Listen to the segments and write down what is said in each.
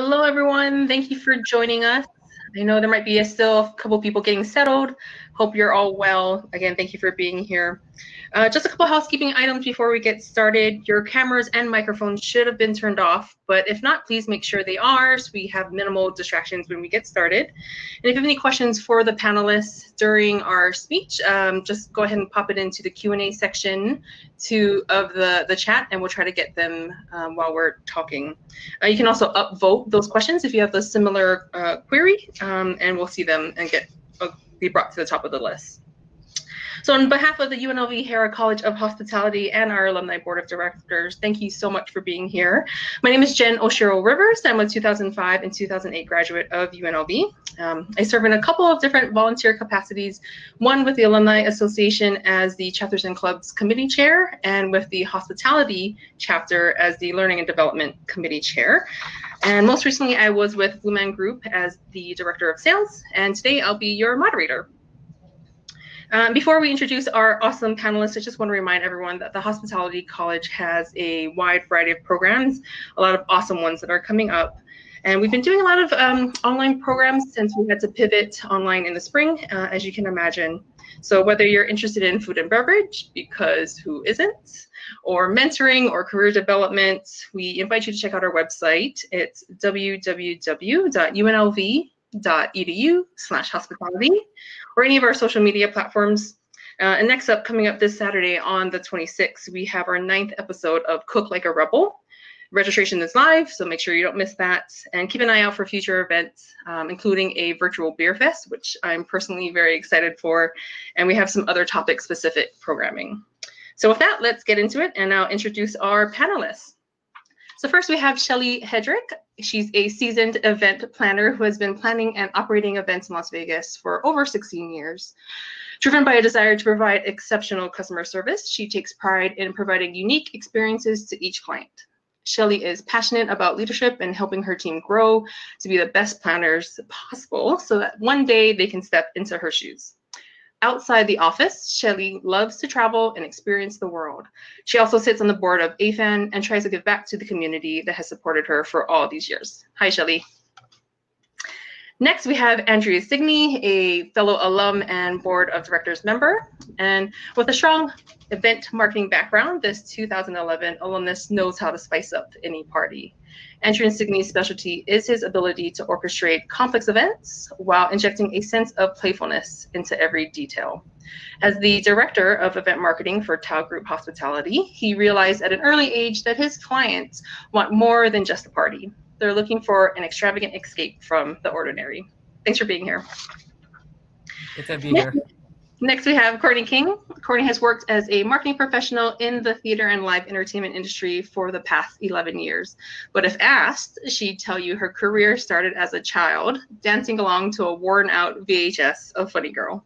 Hello, everyone. Thank you for joining us. I know there might be still a couple people getting settled. Hope you're all well. Again, thank you for being here. Just a couple housekeeping items before we get started. Your cameras and microphones should have been turned off, but if not, please make sure they are so we have minimal distractions when we get started. And if you have any questions for the panelists during our speech, just go ahead and pop it into the Q&A section of the chat, and we'll try to get them while we're talking. You can also upvote those questions if you have a similar query, and we'll see them and be brought to the top of the list. So on behalf of the UNLV Harrah College of Hospitality and our Alumni Board of Directors, thank you so much for being here. My name is Jen Oshiro Rivers. I'm a 2005 and 2008 graduate of UNLV. I serve in a couple of different volunteer capacities, one with the Alumni Association as the Chapters and Clubs Committee Chair, and with the Hospitality Chapter as the Learning and Development Committee Chair. And most recently, I was with Blue Man Group as the Director of Sales, and today I'll be your moderator. Before we introduce our awesome panelists, I just want to remind everyone that the Hospitality College has a wide variety of programs, a lot of awesome ones that are coming up. And we've been doing a lot of online programs since we had to pivot online in the spring, as you can imagine. So whether you're interested in food and beverage, because who isn't, or mentoring or career development, we invite you to check out our website. It's www.unlv.edu/hospitality, or any of our social media platforms. And next up, coming up this Saturday on the 26th, we have our 9th episode of Cook Like a Rebel. Registration is live, so make sure you don't miss that. And keep an eye out for future events, including a virtual beer fest, which I'm personally very excited for. And we have some other topic-specific programming. So with that, let's get into it, and I'll introduce our panelists. So first we have Shelly Hedrick. She's a seasoned event planner who has been planning and operating events in Las Vegas for over 16 years. Driven by a desire to provide exceptional customer service, she takes pride in providing unique experiences to each client. Shelly is passionate about leadership and helping her team grow to be the best planners possible so that one day they can step into her shoes. Outside the office, Shelly loves to travel and experience the world. She also sits on the board of AFAN and tries to give back to the community that has supported her for all these years. Hi, Shelly. Next, we have Andrea Sydney, a fellow alum and board of directors member. And with a strong event marketing background, this 2011 alumnus knows how to spice up any party. Andrea Sydney's specialty is his ability to orchestrate complex events while injecting a sense of playfulness into every detail. As the director of event marketing for TAO Group Hospitality, he realized at an early age that his clients want more than just a party. They're looking for an extravagant escape from the ordinary. Thanks for being here. Good to be here. Next, we have Courtney King. Courtney has worked as a marketing professional in the theater and live entertainment industry for the past 11 years. But if asked, she'd tell you her career started as a child, dancing along to a worn-out VHS of Funny Girl.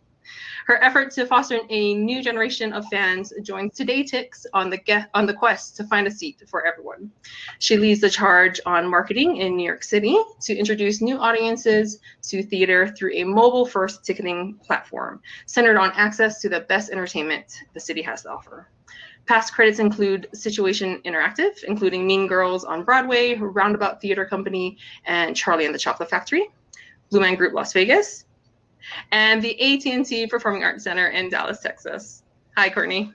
Her effort to foster a new generation of fans joins Today Ticks on the quest to find a seat for everyone. She leads the charge on marketing in New York City to introduce new audiences to theater through a mobile-first ticketing platform centered on access to the best entertainment the city has to offer. Past credits include Situation Interactive, including Mean Girls on Broadway, Roundabout Theater Company, and Charlie and the Chocolate Factory, Blue Man Group Las Vegas, and the AT&T Performing Arts Center in Dallas, Texas. Hi, Courtney.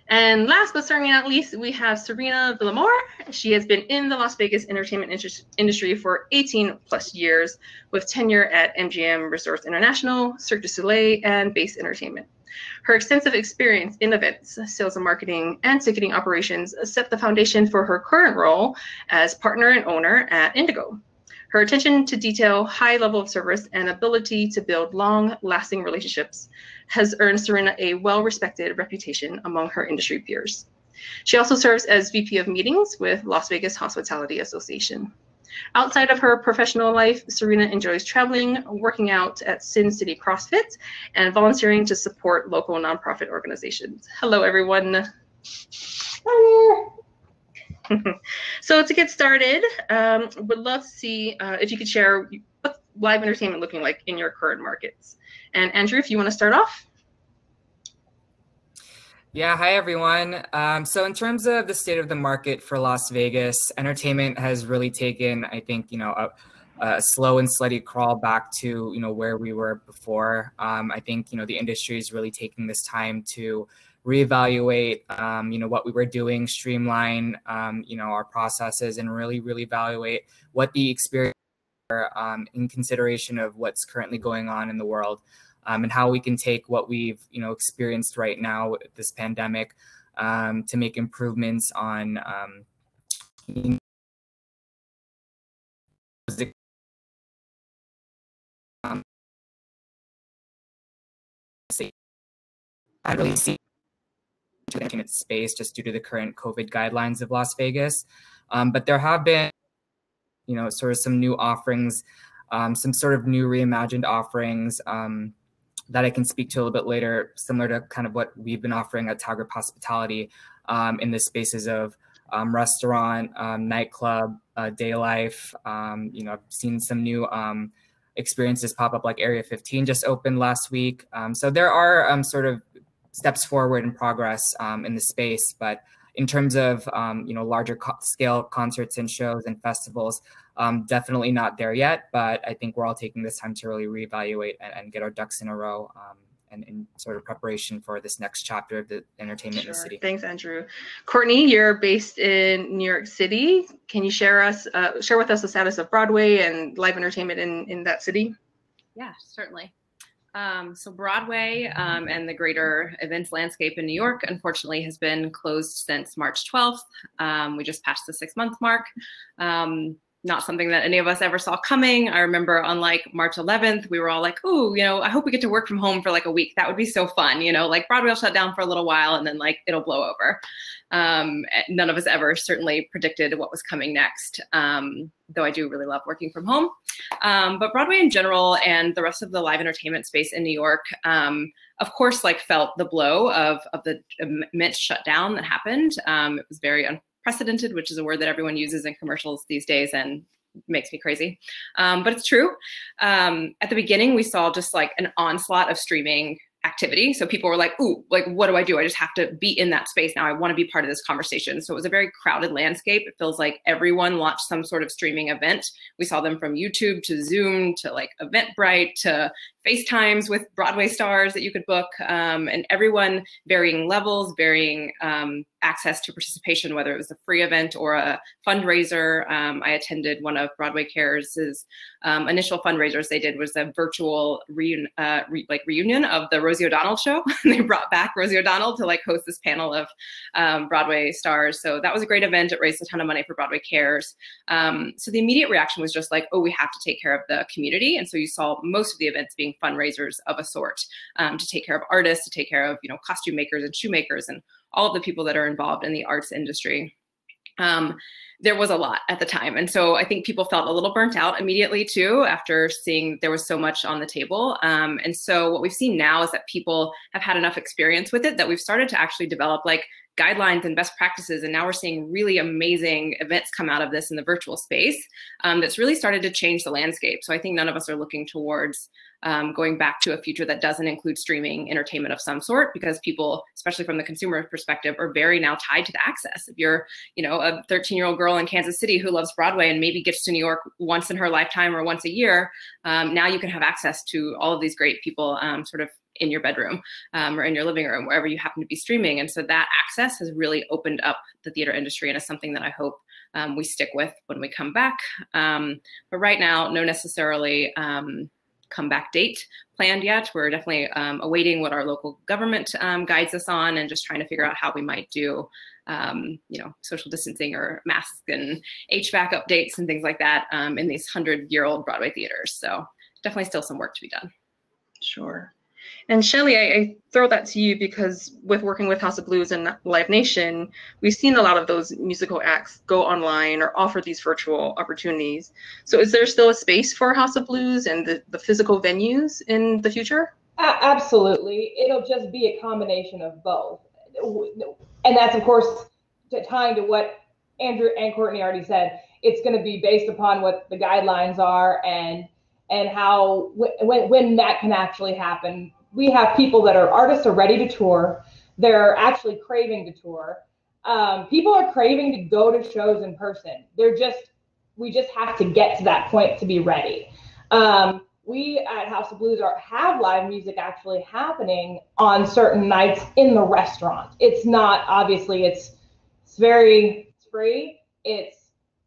And last but certainly not least, we have Serena Villamur. She has been in the Las Vegas entertainment industry for 18 plus years with tenure at MGM Resorts International, Cirque du Soleil, and Base Entertainment. Her extensive experience in events, sales and marketing, and ticketing operations set the foundation for her current role as partner and owner at Indigo. Her attention to detail, high level of service, and ability to build long-lasting relationships has earned Serena a well-respected reputation among her industry peers. She also serves as VP of Meetings with Las Vegas Hospitality Association. Outside of her professional life, Serena enjoys traveling, working out at Sin City CrossFit, and volunteering to support local nonprofit organizations. Hello, everyone. Hello. So to get started, would love to see if you could share what's live entertainment looking like in your current markets. And Andrew, if you want to start off. Yeah, hi everyone. So in terms of the state of the market for Las Vegas, entertainment has really taken, I think, a slow and steady crawl back to, where we were before. I think, the industry is really taking this time to reevaluate, what we were doing, streamline, our processes, and really evaluate what the experience in consideration of what's currently going on in the world, and how we can take what we've experienced right now with this pandemic, to make improvements on I really see to the entertainment space just due to the current COVID guidelines of Las Vegas. But there have been, sort of some new offerings, some sort of new reimagined offerings that I can speak to a little bit later, similar to kind of what we've been offering at TAO Group Hospitality, in the spaces of restaurant, nightclub, day life. I've seen some new experiences pop up, like Area 15 just opened last week. So there are sort of steps forward in progress in the space, but in terms of larger scale concerts and shows and festivals, definitely not there yet. But I think we're all taking this time to really reevaluate and get our ducks in a row, and in sort of preparation for this next chapter of the entertainment in the city. Thanks, Andrew. Courtney, you're based in New York City. Can you share with us the status of Broadway and live entertainment in that city? Yeah, certainly. So Broadway and the greater events landscape in New York, unfortunately, has been closed since March 12th. We just passed the 6-month mark. Not something that any of us ever saw coming. I remember on like March 11th, we were all like, "Ooh, I hope we get to work from home for like a week. That would be so fun." Like Broadway will shut down for a little while and then like it'll blow over. None of us ever certainly predicted what was coming next, though I do really love working from home. But Broadway in general and the rest of the live entertainment space in New York, of course, like felt the blow of the immense shutdown that happened. It was very unprecedented, which is a word that everyone uses in commercials these days and makes me crazy. But it's true. At the beginning, we saw just like an onslaught of streaming activity. So people were like, "Ooh, like, what do I do? I just have to be in that space now. I want to be part of this conversation." So it was a very crowded landscape. It feels like everyone launched some sort of streaming event. We saw them from YouTube to Zoom to like Eventbrite to FaceTimes with Broadway stars that you could book, and everyone varying levels, varying access to participation, whether it was a free event or a fundraiser. I attended one of Broadway Cares' initial fundraisers. They did was a virtual reunion of the Rosie O'Donnell show. They brought back Rosie O'Donnell to like host this panel of Broadway stars. So that was a great event. It raised a ton of money for Broadway Cares. So the immediate reaction was just like, "Oh, we have to take care of the community." And so you saw most of the events being fundraisers of a sort, to take care of artists, to take care of costume makers and shoemakers and all of the people that are involved in the arts industry. There was a lot at the time. And so I think people felt a little burnt out immediately too, after seeing there was so much on the table. And so what we've seen now is that people have had enough experience with it that we've started to actually develop like guidelines and best practices. And now we're seeing really amazing events come out of this in the virtual space, that's really started to change the landscape. So I think none of us are looking towards going back to a future that doesn't include streaming entertainment of some sort, because people, especially from the consumer perspective, are very now tied to the access. If you're, a 13-year-old girl in Kansas City who loves Broadway and maybe gets to New York once in her lifetime or once a year, now you can have access to all of these great people sort of in your bedroom, or in your living room, wherever you happen to be streaming. And so that access has really opened up the theater industry, and is something that I hope we stick with when we come back. But right now, no necessarily comeback date planned yet. We're definitely awaiting what our local government guides us on, and just trying to figure out how we might do social distancing or masks and HVAC updates and things like that in these 100-year-old Broadway theaters. So definitely still some work to be done. Sure. And Shelly, I throw that to you because with working with House of Blues and Live Nation, we've seen a lot of those musical acts go online or offer these virtual opportunities. So is there still a space for House of Blues and the physical venues in the future? Absolutely. It'll just be a combination of both. And that's, of course, tying to what Andrew and Courtney already said. It's going to be based upon what the guidelines are and how when that can actually happen. We have people that are artists are ready to tour. They're actually craving to tour. People are craving to go to shows in person. We just have to get to that point to be ready. We at House of Blues have live music actually happening on certain nights in the restaurant. It's not, obviously, it's free. It's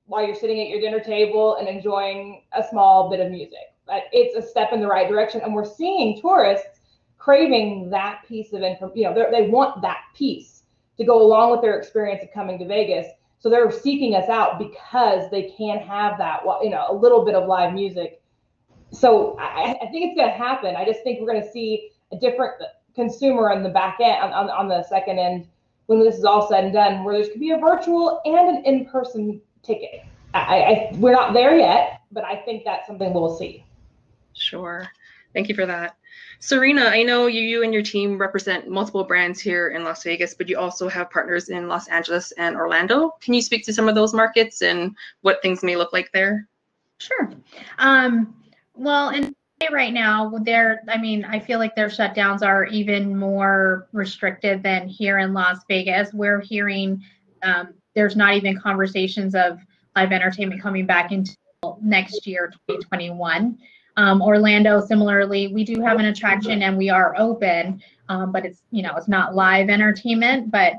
while you're sitting at your dinner table and enjoying a small bit of music. But it's a step in the right direction, and we're seeing tourists craving that piece of information. They want that piece to go along with their experience of coming to Vegas. So they're seeking us out because they can have that, a little bit of live music. So I think it's going to happen. I just think we're going to see a different consumer on the back end, on the second end, when this is all said and done, where there's going to be a virtual and an in-person ticket. We're not there yet, but I think that's something we'll see. Sure. Thank you for that. Serena, I know you and your team represent multiple brands here in Las Vegas, but you also have partners in Los Angeles and Orlando. Can you speak to some of those markets and what things may look like there? Sure. Well, in right now, I feel like their shutdowns are even more restricted than here in Las Vegas. We're hearing there's not even conversations of live entertainment coming back until next year, 2021. Orlando, similarly, we do have an attraction and we are open, but it's not live entertainment, but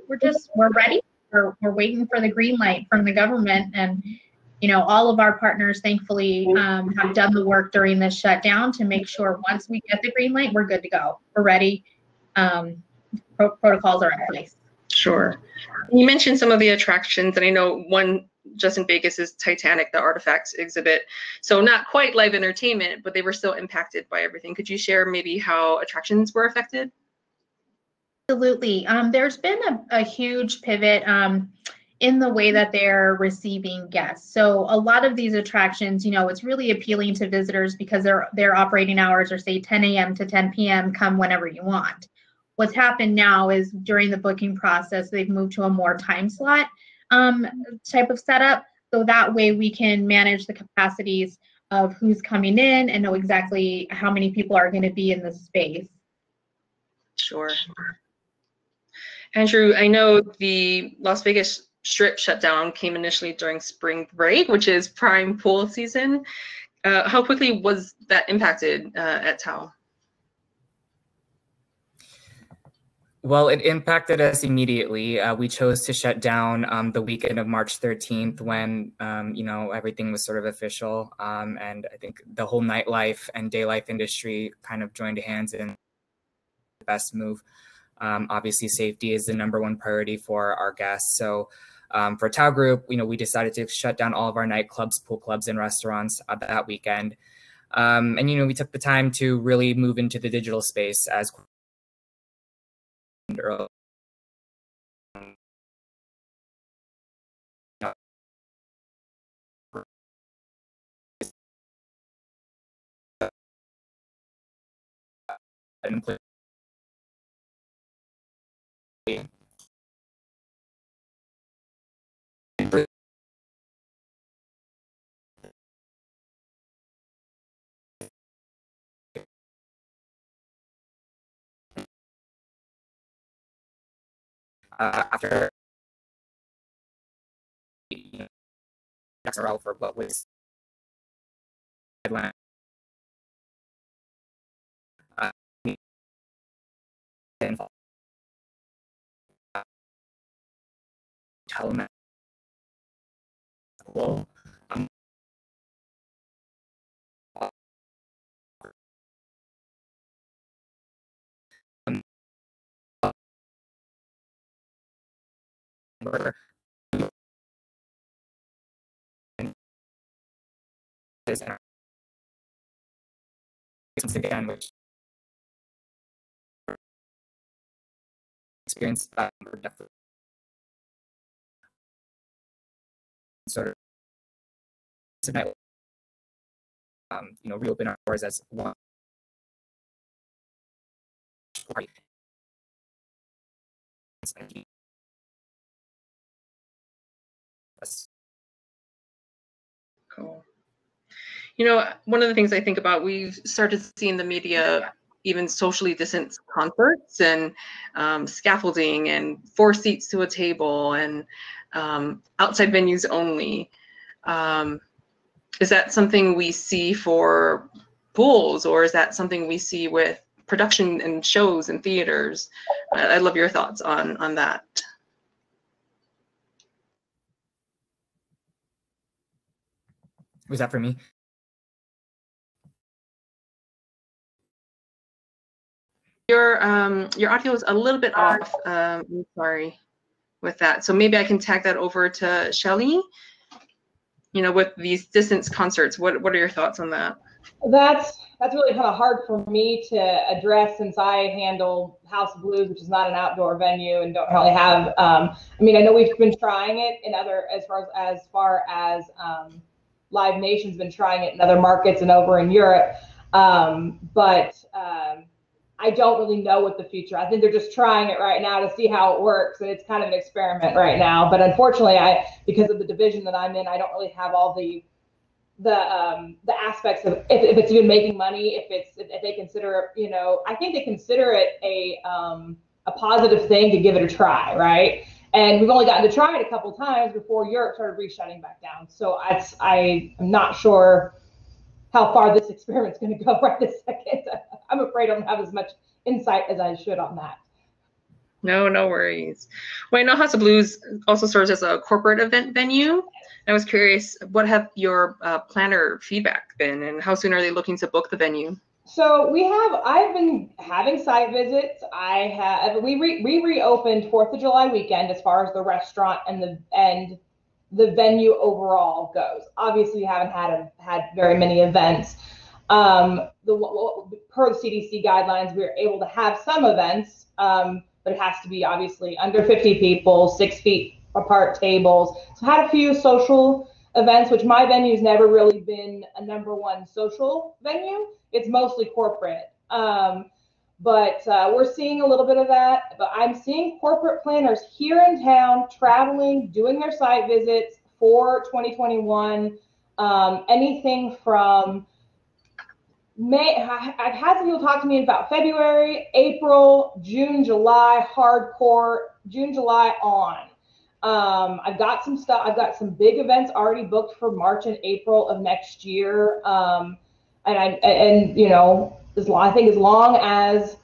we're ready. We're waiting for the green light from the government, and all of our partners, thankfully, have done the work during this shutdown to make sure once we get the green light, we're good to go. We're ready. Protocols are in place. Sure. You mentioned some of the attractions, and I know one just in Vegas is Titanic, the Artifacts exhibit. So not quite live entertainment, but they were still impacted by everything. Could you share maybe how attractions were affected? Absolutely. There's been a huge pivot in the way that they're receiving guests. So a lot of these attractions, it's really appealing to visitors because their operating hours are, say, 10 a.m. to 10 p.m. Come whenever you want. What's happened now is during the booking process, they've moved to a more time slot type of setup. So that way we can manage the capacities of who's coming in and know exactly how many people are going to be in the space. Sure. Andrew, I know the Las Vegas Strip shutdown came initially during spring break, which is prime pool season. How quickly was that impacted at TAO? Well, it impacted us immediately. We chose to shut down the weekend of March 13th when, everything was sort of official. And I think the whole nightlife and day life industry kind of joined hands in the best move. Obviously, safety is the #1 priority for our guests. So for TAO Group, we decided to shut down all of our nightclubs, pool clubs, and restaurants that weekend. And, we took the time to really move into the digital space as early. After for what was headline well, once again, which experience that definitely sort of tonight, reopen our doors as one party. Cool. One of the things I think about, we've started seeing the media even socially distanced concerts and scaffolding and 4 seats to a table and outside venues only. Is that something we see for pools, or is that something we see with production and shows and theaters? I'd love your thoughts on that. Was that for me? Your audio is a little bit off. I'm sorry with that. So maybe I can tag that over to Shelly. You know, with these distance concerts, what are your thoughts on that? That's really kind of hard for me to address, since I handle House of Blues, which is not an outdoor venue, and don't really have. I mean, I know we've been trying it in other, as far as Live Nation's been trying it in other markets and over in Europe, but I don't really know what the future. I think they're just trying it right now to see how it works, and it's kind of an experiment right now. But unfortunately, because of the division that I'm in, I don't really have all the aspects of if it's even making money, if they consider it, I think they consider it a positive thing to give it a try, right? And we've only gotten to try it a couple times before Europe started shutting back down. So I'm not sure how far this experiment's going to go right this second. I'm afraid I don't have as much insight as I should on that. No worries. Well, I know House of Blues also serves as a corporate event venue. I was curious, what have your planner feedback been, and how soon are they looking to book the venue? So I've been having site visits. We reopened 4th of July weekend as far as the restaurant and the venue overall goes. Obviously, we haven't had very many events. Per the CDC guidelines, we were able to have some events, but it has to be obviously under 50 people, 6 feet apart tables. So I had a few social events, which my venue's never really been a #1 social venue. It's mostly corporate. But we're seeing a little bit of that. But I'm seeing corporate planners here in town traveling, doing their site visits for 2021. Anything from May. I've had some people talk to me about February, April, June, July, hardcore, June, July on. I've got some stuff. I've got some big events already booked for March and April of next year. I think as long as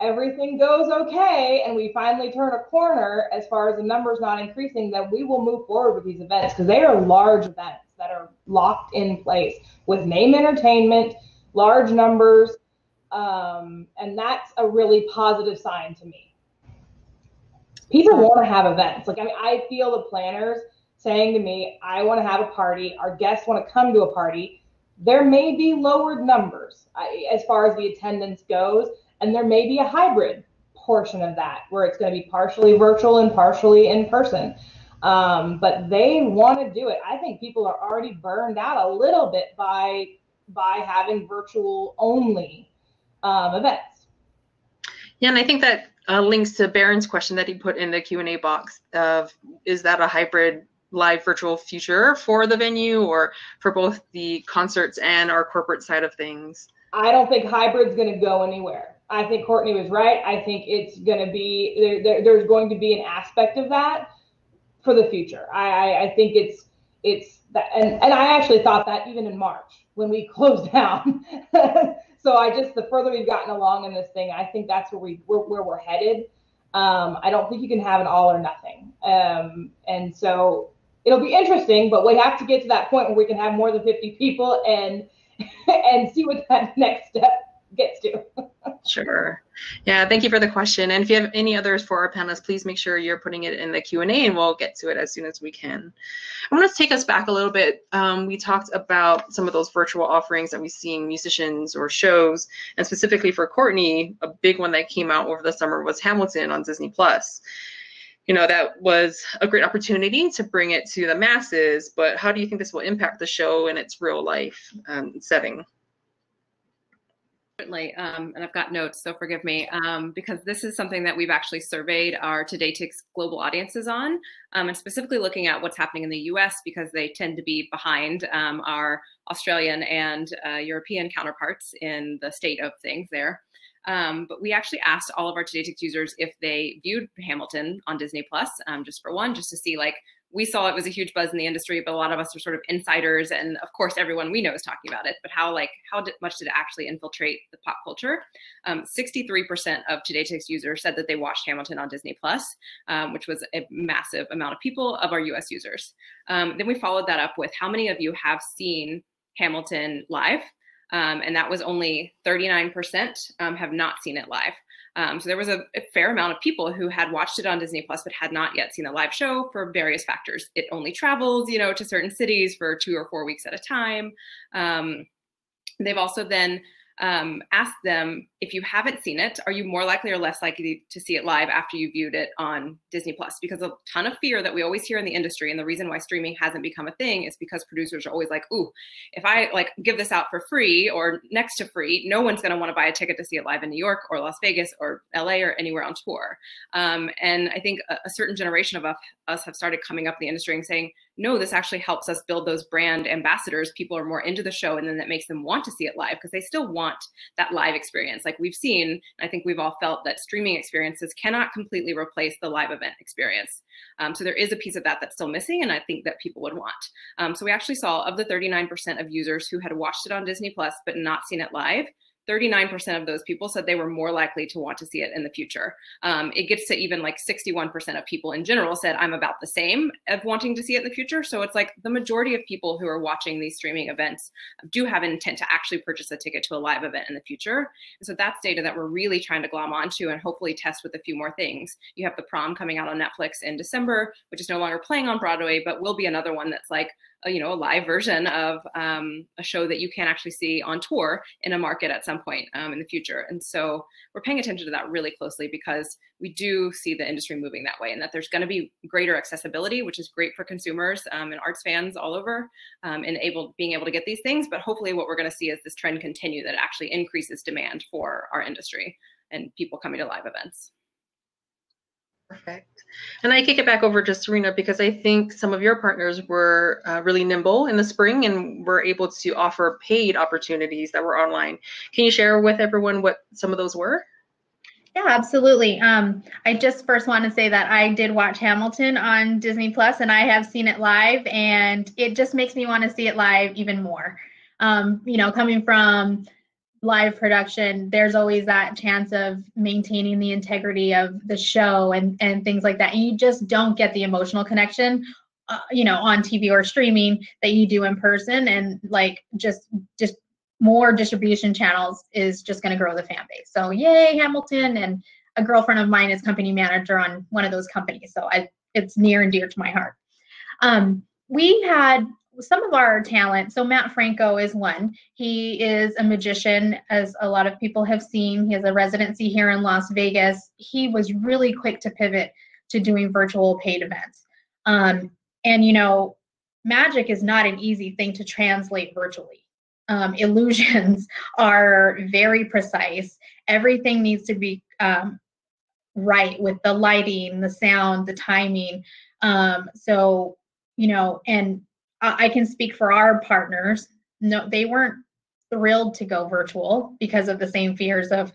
everything goes okay and we finally turn a corner as far as the numbers not increasing, then we will move forward with these events, because they are large events that are locked in place with name entertainment, large numbers, and that's a really positive sign to me. People want to have events. I feel the planners saying to me, I want to have a party. Our guests want to come to a party. There may be lowered numbers as far as the attendance goes, and there may be a hybrid portion of that where it's going to be partially virtual and partially in person. But they want to do it. I think people are already burned out a little bit by having virtual only events. Yeah, and I think that links to Barron's question that he put in the Q&A box of, is that a hybrid live virtual future for the venue, or for both the concerts and our corporate side of things? I don't think hybrid's going to go anywhere. I think Courtney was right. I think it's going to be, there's going to be an aspect of that for the future. I think it's that, and I actually thought that even in March when we closed down. So the further we've gotten along in this thing, I think that's where we're headed. I don't think you can have an all or nothing. And so it'll be interesting, but we have to get to that point where we can have more than 50 people and see what that next step gets to. Sure. Yeah, thank you for the question. And if you have any others for our panelists, please make sure you're putting it in the Q&A, and we'll get to it as soon as we can. I want to take us back a little bit. We talked about some of those virtual offerings that we see in musicians or shows, and specifically for Courtney, a big one that came out over the summer was Hamilton on Disney+. That was a great opportunity to bring it to the masses, but how do you think this will impact the show in its real life setting? Certainly, and I've got notes, so forgive me, because this is something that we've actually surveyed our TodayTix global audiences on, and specifically looking at what's happening in the US because they tend to be behind our Australian and European counterparts in the state of things there. But we actually asked all of our TodayTix users if they viewed Hamilton on Disney Plus, just to see, like, we saw it was a huge buzz in the industry, but a lot of us are sort of insiders, and of course everyone we know is talking about it, but how much did it actually infiltrate the pop culture? 63% of TodayTix users said that they watched Hamilton on Disney Plus, which was a massive amount of people of our US users. Then we followed that up with how many of you have seen Hamilton live? And that was only 39% have not seen it live. So there was a fair amount of people who had watched it on Disney Plus, but had not yet seen a live show for various factors. It only travels, to certain cities for 2 or 4 weeks at a time. They've also then asked them, if you haven't seen it, are you more likely or less likely to see it live after you viewed it on Disney Plus? Because a ton of fear that we always hear in the industry, and the reason why streaming hasn't become a thing is because producers are always like, ooh, if I give this out for free or next to free, no one's going to want to buy a ticket to see it live in New York or Las Vegas or LA or anywhere on tour. And I think a certain generation of us have started coming up in the industry and saying, no, this actually helps us build those brand ambassadors. People are more into the show, and then that makes them want to see it live because they still want that live experience. Like we've seen, I think we've all felt that streaming experiences cannot completely replace the live event experience. So there is a piece of that that's still missing, and I think that people would want. So we actually saw, of the 39% of users who had watched it on Disney Plus but not seen it live, 39% of those people said they were more likely to want to see it in the future. It gets to even 61% of people in general said, I'm about the same of wanting to see it in the future. So it's like the majority of people who are watching these streaming events do have an intent to actually purchase a ticket to a live event in the future. And so that's data that we're really trying to glom onto and hopefully test with a few more things. You have The Prom coming out on Netflix in December, which is no longer playing on Broadway, but will be another one that's a live version of a show that you can actually see on tour in a market at some point in the future. And so we're paying attention to that really closely because we do see the industry moving that way, and that there's going to be greater accessibility, which is great for consumers and arts fans all over, and being able to get these things. But hopefully what we're going to see is this trend continue, that it actually increases demand for our industry and people coming to live events. Perfect. And I kick it back over to Serena because I think some of your partners were really nimble in the spring and were able to offer paid opportunities that were online. Can you share with everyone what some of those were? Yeah, absolutely. I just first want to say that I did watch Hamilton on Disney Plus, and I have seen it live, and it just makes me want to see it live even more. Coming from live production, there's always that chance of maintaining the integrity of the show and things like that. And you just don't get the emotional connection, on TV or streaming that you do in person. And just more distribution channels is just going to grow the fan base. So yay, Hamilton. And a girlfriend of mine is company manager on one of those companies. So it's near and dear to my heart. We had some of our talent. So Matt Franco is one. He is a magician, as a lot of people have seen. He has a residency here in Las Vegas. He was really quick to pivot to doing virtual paid events. And magic is not an easy thing to translate virtually. Illusions are very precise. Everything needs to be right with the lighting, the sound, the timing. And I can speak for our partners. No, they weren't thrilled to go virtual because of the same fears of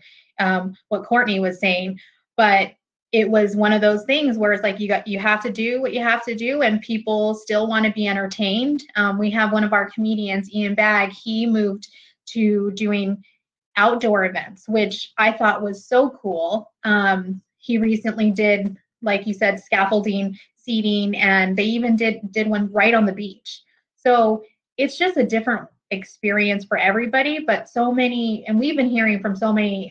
what Courtney was saying. But it was one of those things where it's you have to do what you have to do, and people still want to be entertained. We have one of our comedians, Ian Bagg. He moved to doing outdoor events, which I thought was so cool. He recently did, like you said, scaffolding, seating, and they even did one right on the beach. So it's just a different experience for everybody, but so many, and we've been hearing from so many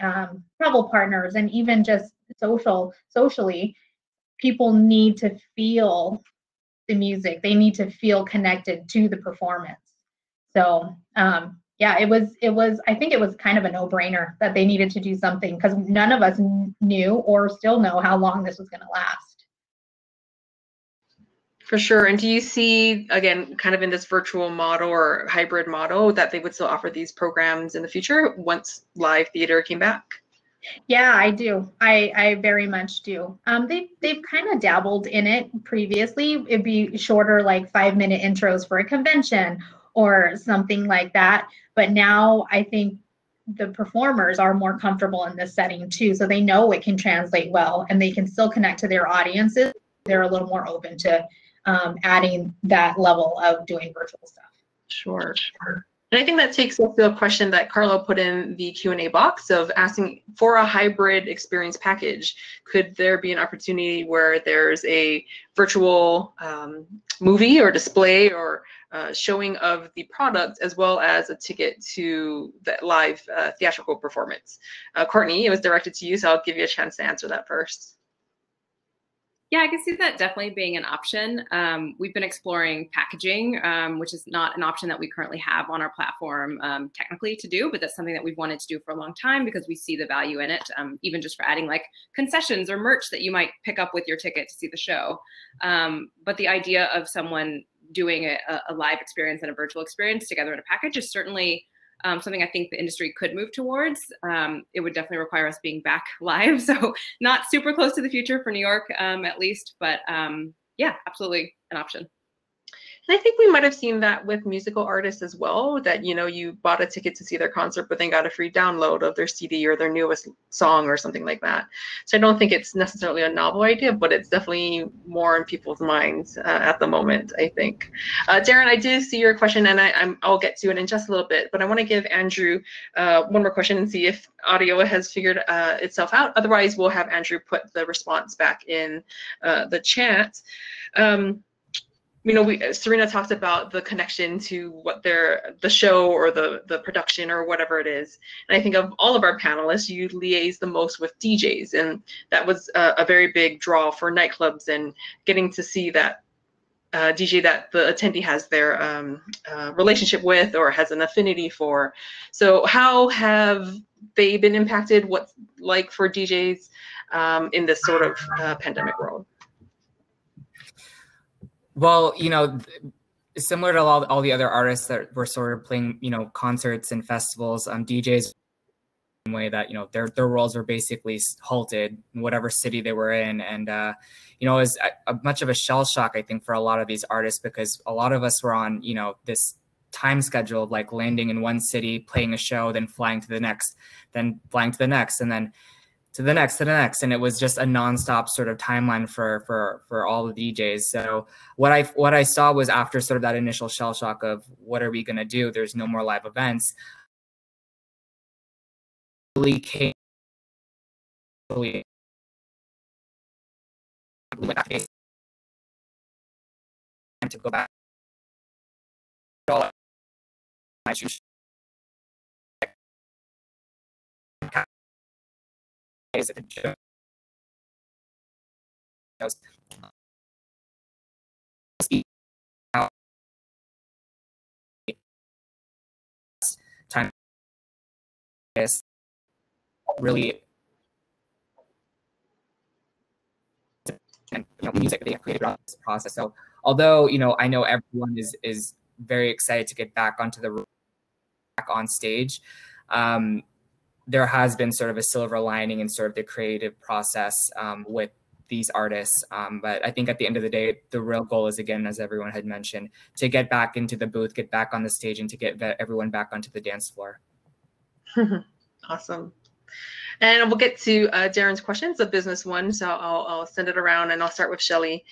travel partners, and even just socially, people need to feel the music. They need to feel connected to the performance. So it was, I think it was kind of a no-brainer that they needed to do something, because none of us knew or still know how long this was going to last. For sure. And do you see, again, kind of in this virtual model or hybrid model, that they would still offer these programs in the future once live theater came back? Yeah, I do. I very much do. They've kind of dabbled in it previously. It'd be shorter, like 5-minute intros for a convention or something like that. But now I think the performers are more comfortable in this setting too, so they know it can translate well, and they can still connect to their audiences. They're a little more open to adding that level of doing virtual stuff. Sure. And I think that takes us to a question that Carlo put in the Q&A box of asking, for a hybrid experience package, could there be an opportunity where there's a virtual movie or display or showing of the product, as well as a ticket to the live theatrical performance? Courtney, it was directed to you, so I'll give you a chance to answer that first. Yeah, I can see that definitely being an option. We've been exploring packaging, which is not an option that we currently have on our platform technically to do, but that's something that we've wanted to do for a long time because we see the value in it, even just for adding like concessions or merch that you might pick up with your ticket to see the show. But the idea of someone doing a live experience and a virtual experience together in a package is certainly something I think the industry could move towards. It would definitely require us being back live, so not super close to the future for New York, at least, but yeah, absolutely an option. And I think we might have seen that with musical artists as well, that, you know, you bought a ticket to see their concert, but then got a free download of their CD or their newest song or something like that. So I don't think it's necessarily a novel idea, but it's definitely more in people's minds at the moment, I think. Darren, I do see your question, and I'll get to it in just a little bit, but I want to give Andrew one more question and see if audio has figured itself out. Otherwise, we'll have Andrew put the response back in the chat. You know, Serena talked about the connection to what the show or the production or whatever it is. And I think of all of our panelists, you liaise the most with DJs. And that was a very big draw for nightclubs, and getting to see that DJ that the attendee has their relationship with or has an affinity for. So how have they been impacted? What's like for DJs in this sort of pandemic world? Well, you know, similar to all the other artists that were sort of playing, you know, concerts and festivals, DJs, in a way that, you know, their roles were basically halted in whatever city they were in. And, you know, it was much of a shell shock, I think, for a lot of these artists, because a lot of us were on, you know, this time schedule of like landing in one city, playing a show, then flying to the next, then flying to the next, and then to the next, and it was just a nonstop sort of timeline for all the DJs. So what I saw was, after sort of that initial shell shock of what are we going to do? There's no more live events. Really came to go back. Is it time is really, and, you know, music that they have created throughout this process. So although, you know, I know everyone is very excited to get back on stage, there has been sort of a silver lining in sort of the creative process with these artists. But I think at the end of the day, the real goal is, again, as everyone had mentioned, to get back into the booth, get back on the stage, and to get everyone back onto the dance floor. Awesome. And we'll get to Darren's questions, a business one, so I'll send it around, and I'll start with Shelly.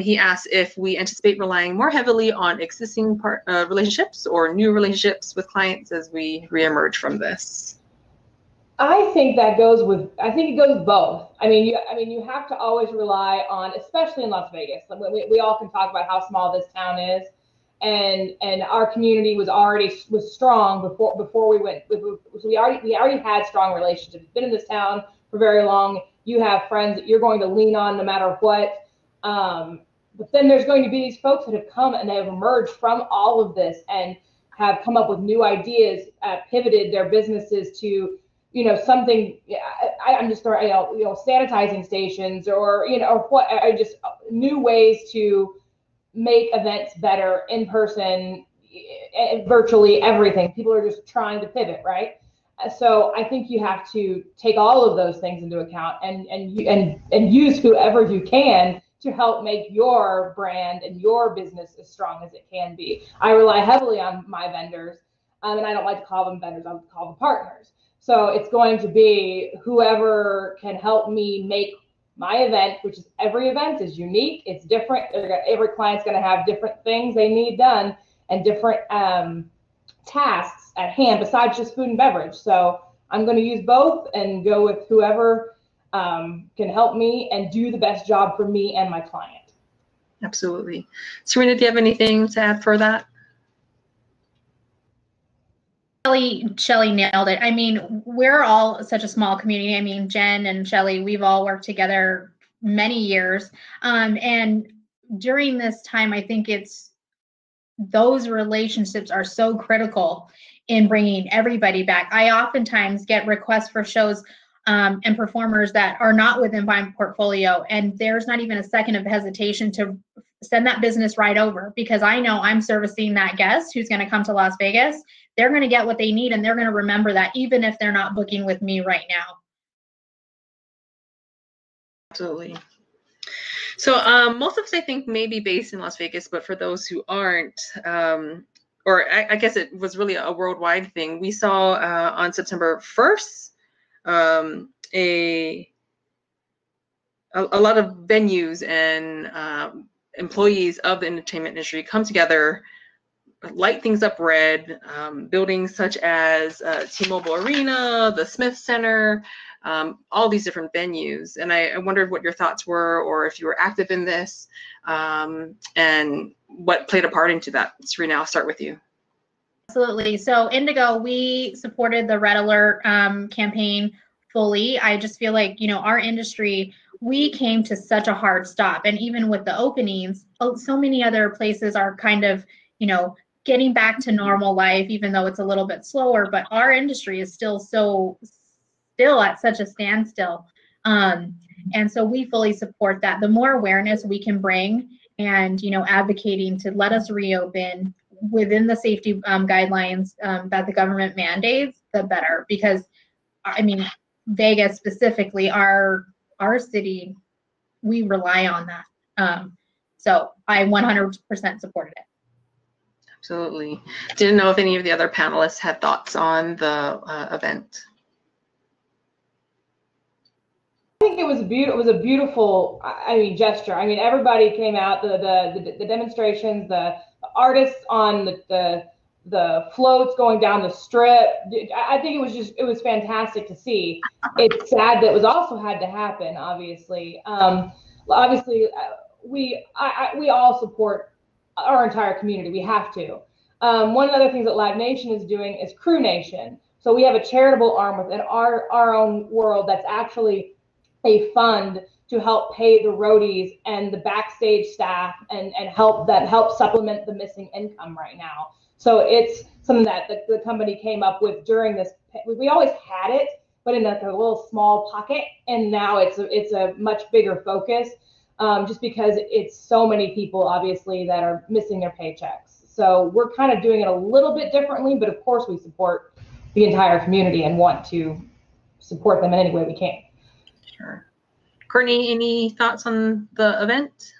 He asked if we anticipate relying more heavily on existing relationships or new relationships with clients as we reemerge from this. I think it goes with both. I mean, you have to always rely on, especially in Las Vegas. We all can talk about how small this town is, and our community was strong before we went. So we already had strong relationships. Been in this town for very long. You have friends that you're going to lean on no matter what. But then there's going to be these folks that have come and they have emerged from all of this and have come up with new ideas, pivoted their businesses to, you know, something. I'm just throwing, you know, sanitizing stations, or, you know, or what, just new ways to make events better in person, virtually everything. People are just trying to pivot, right? So I think you have to take all of those things into account and use whoever you can to help make your brand and your business as strong as it can be. I rely heavily on my vendors, and I don't like to call them vendors, I would call them partners. So it's going to be whoever can help me make my event, which is every event is unique, it's different. Every client's going to have different things they need done and different tasks at hand besides just food and beverage. So I'm going to use both and go with whoever can help me and do the best job for me and my client. Absolutely. Serena, do you have anything to add for that? Shelly nailed it. I mean, we're all such a small community. I mean, Jen and Shelly, we've all worked together many years. And during this time, I think those relationships are so critical in bringing everybody back. I oftentimes get requests for shows and performers that are not within my portfolio, and there's not even a second of hesitation to send that business right over, because I know I'm servicing that guest who's going to come to Las Vegas. They're going to get what they need, and they're going to remember that even if they're not booking with me right now. Absolutely. So most of us, I think, may be based in Las Vegas, but for those who aren't, or I guess it was really a worldwide thing, we saw on September 1st, a lot of venues and employees of the entertainment industry come together, light things up red, buildings such as T-Mobile Arena, the Smith Center, all these different venues. And I wondered what your thoughts were, or if you were active in this, and what played a part into that. Serena, I'll start with you. Absolutely. So Indigo, we supported the Red Alert campaign fully. I just feel like, our industry, we came to such a hard stop. And even with the openings, so many other places are kind of, getting back to normal life, even though it's a little bit slower, but our industry is still at such a standstill. And so we fully support that. The more awareness we can bring and, advocating to let us reopen within the safety guidelines that the government mandates, the better. Because, I mean, Vegas specifically, our city, we rely on that. So I 100% supported it. Absolutely. Didn't know if any of the other panelists had thoughts on the event. I think it was a beautiful, gesture. I mean, everybody came out, the demonstrations, the artists on the floats going down the strip. I think it was fantastic to see. It's sad that it was also had to happen, obviously. We all support our entire community. We have to. One of the other things that Live Nation is doing is Crew Nation. So we have a charitable arm within our own world that's actually a fund to help pay the roadies and the backstage staff and help supplement the missing income right now. So it's something that the company came up with during this. We always had it, but in a little small pocket, and now it's a much bigger focus, just because it's so many people, obviously, that are missing their paychecks. So we're kind of doing it a little bit differently, but of course we support the entire community and want to support them in any way we can. Sure. Courtney, any thoughts on the event?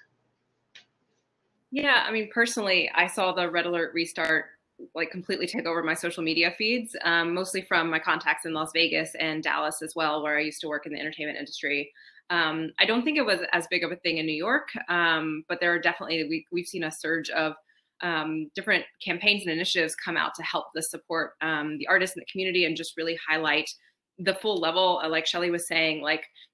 Yeah, I mean, personally, I saw the Red Alert restart completely take over my social media feeds, mostly from my contacts in Las Vegas and Dallas as well, where I used to work in the entertainment industry. I don't think it was as big of a thing in New York, but there are definitely, we've seen a surge of different campaigns and initiatives come out to help support the artists in the community and just really highlight the full level. Like Shelly was saying,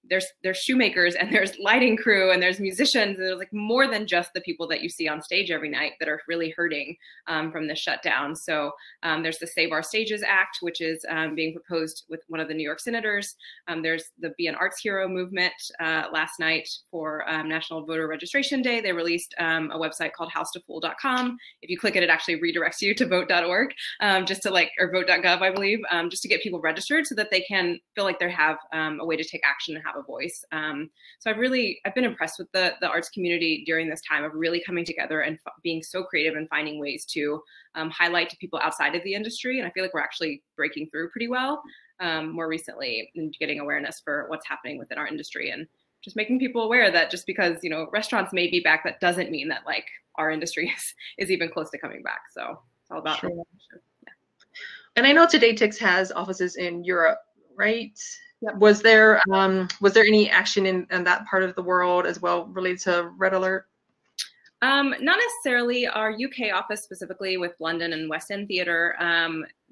there's shoemakers and there's lighting crew and there's musicians, and there's more than just the people that you see on stage every night that are really hurting from the shutdown. So there's the Save Our Stages Act, which is being proposed with one of the New York senators. There's the Be an Arts Hero movement. Last night for National Voter Registration Day, they released a website called housetofool.com. If you click it, it actually redirects you to vote.org, or vote.gov, I believe, just to get people registered so that they can feel like they have a way to take action and have have a voice. So I've been impressed with the arts community during this time of really coming together and being so creative and finding ways to highlight to people outside of the industry. And I feel like we're actually breaking through pretty well more recently and getting awareness for what's happening within our industry, and just making people aware that just because, you know, restaurants may be back, that doesn't mean that like our industry is even close to coming back. So it's all about. Sure. Yeah. And I know Today Tix has offices in Europe, right? Yep. Was there any action in that part of the world as well related to Red Alert? Not necessarily. Our UK office specifically with London and West End Theatre,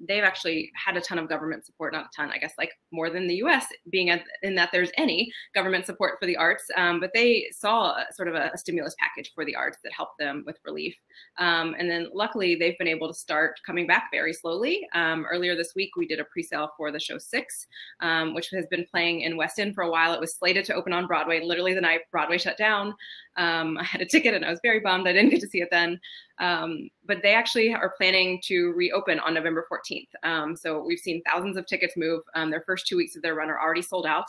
they've actually had a ton of government support, not a ton, I guess, like more than the US, being in that there's any government support for the arts, but they saw sort of a stimulus package for the arts that helped them with relief. And then luckily they've been able to start coming back very slowly. Earlier this week, we did a pre-sale for the show 6, which has been playing in West End for a while. It was slated to open on Broadway, literally the night Broadway shut down. I had a ticket and I was very bummed I didn't get to see it then. But they actually are planning to reopen on November 14th. So we've seen thousands of tickets move. Their first 2 weeks of their run are already sold out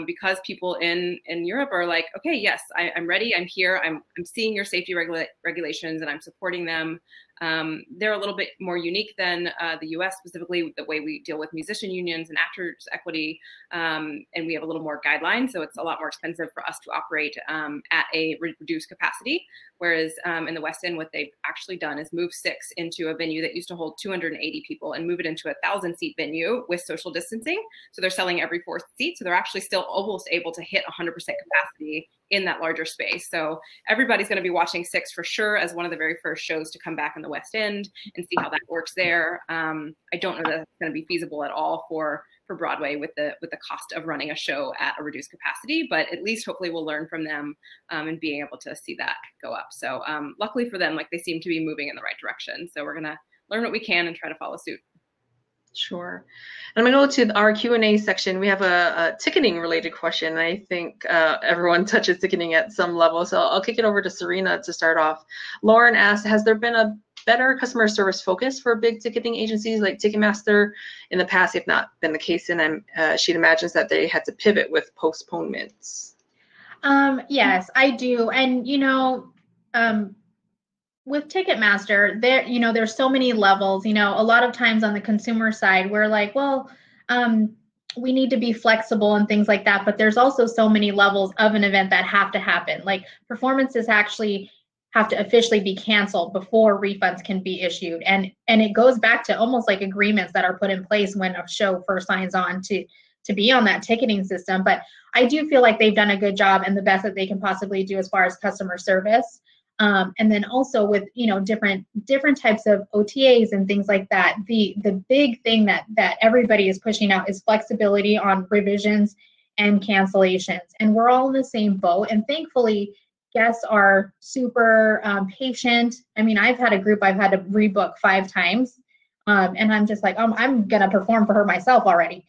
because people in Europe are like, okay, yes, I'm ready. I'm here. I'm seeing your safety regulations and I'm supporting them. They're a little bit more unique than the US, specifically the way we deal with musician unions and actors equity. And we have a little more guidelines. So it's a lot more expensive for us to operate at a reduced capacity. Whereas in the West End, what they've actually done is move 6 into a venue that used to hold 280 people and move it into a 1,000-seat venue with social distancing. So they're selling every 4th seat. So they're actually still almost able to hit 100% capacity in that larger space. So everybody's going to be watching 6 for sure as one of the very first shows to come back in the West End and see how that works there. I don't know that it's going to be feasible at all for Broadway with the cost of running a show at a reduced capacity, but at least hopefully we'll learn from them and being able to see that go up. So luckily for them, like they seem to be moving in the right direction. So we're going to learn what we can and try to follow suit. Sure. And I'm going to go to our Q&A section. We have a ticketing related question. I think everyone touches ticketing at some level. So I'll kick it over to Serena to start off. Lauren asked, has there been a better customer service focus for big ticketing agencies like Ticketmaster in the past? If not been the case, and she imagines that they had to pivot with postponements. Yes, I do. And, you know, with Ticketmaster, there's so many levels. You know, a lot of times on the consumer side, we're like, well, we need to be flexible and things like that. But there's also so many levels of an event that have to happen. Like performances actually have to officially be canceled before refunds can be issued. And it goes back to almost like agreements that are put in place when a show first signs on to be on that ticketing system. But I do feel like they've done a good job and the best that they can possibly do as far as customer service. And then also with, you know, different types of OTAs and things like that. The big thing that everybody is pushing out is flexibility on revisions and cancellations. And we're all in the same boat. And thankfully, guests are super patient. I mean, I've had a group I've had to rebook 5 times. And I'm just like, I'm going to perform for her myself already.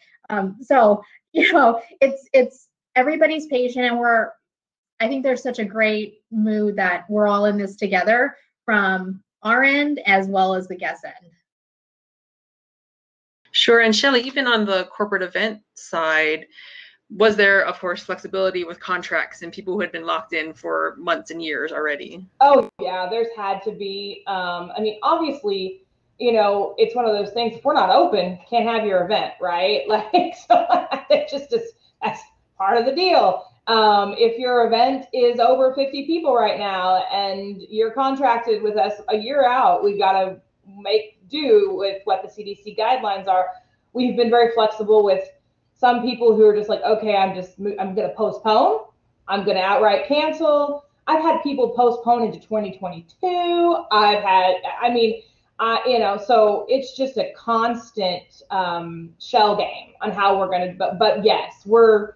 So, you know, it's everybody's patient, and I think there's such a great mood that we're all in this together from our end as well as the guest end. Sure. And Shelly, even on the corporate event side, was there, of course, flexibility with contracts and people who had been locked in for months and years already? Oh, yeah, there's had to be. I mean, obviously, you know, it's one of those things. If we're not open, can't have your event, right? Like, so that's part of the deal. If your event is over 50 people right now and you're contracted with us a year out, we've got to make do with what the CDC guidelines are. We've been very flexible with some people who are just like, okay, I'm going to postpone. I'm going to outright cancel. I've had people postpone into 2022. You know, so it's just a constant shell game on how we're going to, but yes, we're